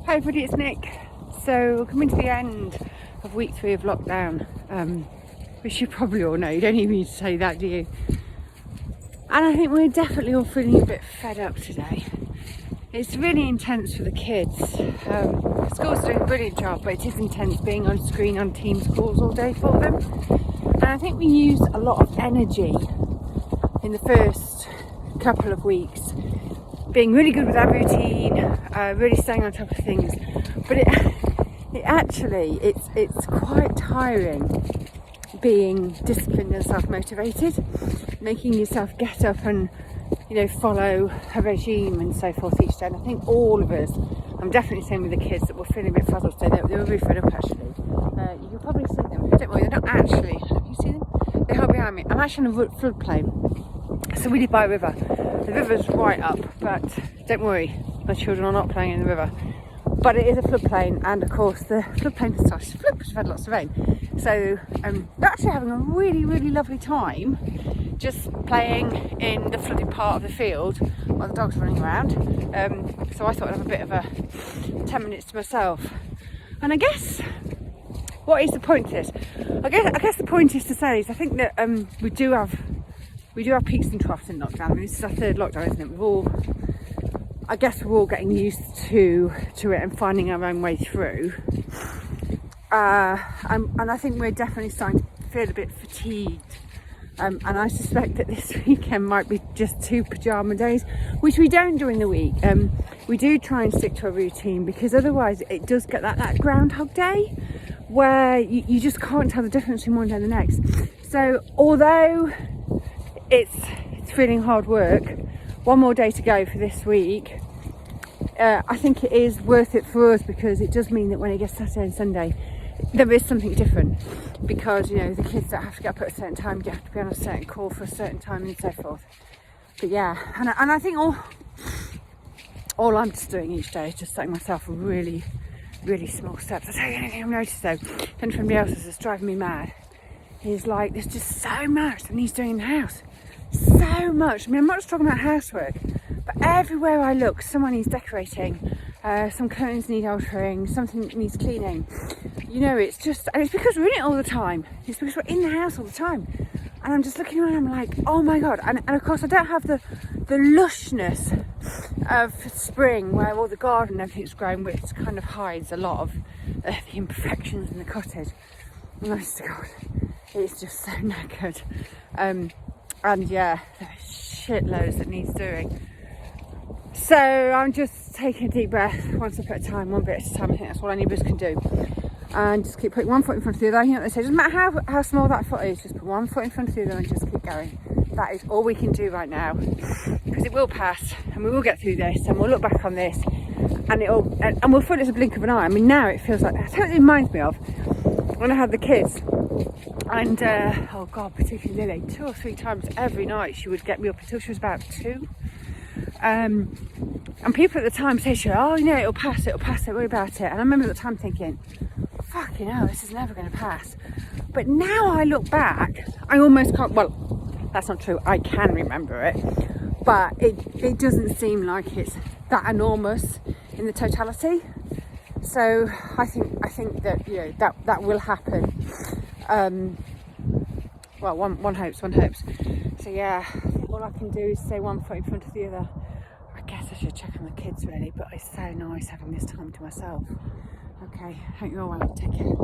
Hi everybody, it's Nick. So we're coming to the end of week 3 of lockdown, which you probably all know. You don't even need to say that, do you? And I think we're definitely all feeling a bit fed up today. It's really intense for the kids. School's doing a brilliant job, but it is intense being on screen on Teams calls all day for them. And I think we used a lot of energy in the first couple of weeks, being really good with our routine, really staying on top of things. But it's quite tiring being disciplined and self-motivated, making yourself get up and follow a regime and so forth each day. And I think all of us, I'm definitely saying with the kids, that we're feeling a bit frazzled today. They were really fed up actually. You can probably see them. Don't worry, they're not actually. Have you seen them? They're behind me. I'm actually on a floodplain, so we live by a river. The river's right up, but don't worry, my children are not playing in the river. But it is a floodplain, and of course the floodplain has started to flood because we've had lots of rain. So they're actually having a really, really lovely time just playing in the flooded part of the field while the dog's running around. So I thought I'd have a bit of a 10 minutes to myself. And I guess, what is the point of this? I guess the point is to say is I think that we do have peaks and troughs in lockdown. I mean, this is our third lockdown, isn't it? I guess we're all getting used to it and finding our own way through. And I think we're definitely starting to feel a bit fatigued. And I suspect that this weekend might be just 2 pyjama days, which we don't during the week. We do try and stick to a routine, because otherwise it does get that Groundhog Day where you just can't tell the difference between one day and the next. So although it's feeling hard work, one more day to go for this week, I think it is worth it for us, because it does mean that when it gets Saturday and Sunday, there is something different, because the kids don't have to get up at a certain time, you have to be on a certain call for a certain time and so forth. But yeah, and I think all I'm just doing each day is just setting myself really, really small steps. I'll tell you anything I've noticed though, and from somebody else that's driving me mad, is like there's just so much that needs doing in the house. So much. I mean, I'm not just talking about housework, but everywhere I look, someone needs decorating, some curtains need altering, something needs cleaning. It's just, and it's because we're in it all the time. It's because we're in the house all the time. And I'm just looking around and I'm like, oh my God. And of course I don't have the lushness of spring where all the garden and everything's grown, which kind of hides a lot of the imperfections in the cottage. Honest to God, it's just so knackered. And yeah, there's shitloads that needs doing. So I'm just taking a deep breath, one step at a time, one bit at a time. I think that's all any of us can do. And just keep putting one foot in front of the other. They say, doesn't matter how small that foot is, just put one foot in front of the other and just keep going. That is all we can do right now, because it will pass and we will get through this, and we'll look back on this and we'll feel it's a blink of an eye. I mean, now it feels like, that's what it reminds me of when I had the kids. And oh God, particularly Lily, 2 or 3 times every night she would get me up until she was about 2. And people at the time say to her, oh, it'll pass, don't worry about it. And I remember at the time thinking, fucking hell, this is never going to pass. But now I look back, I almost can't, well, that's not true, I can remember it, but it doesn't seem like it's that enormous in the totality. So I think that that will happen. Well, one hopes. So yeah, all I can do is say one foot in front of the other. I guess I should check on the kids really, but it's so nice having this time to myself. Okay, hope you're all well. Take care.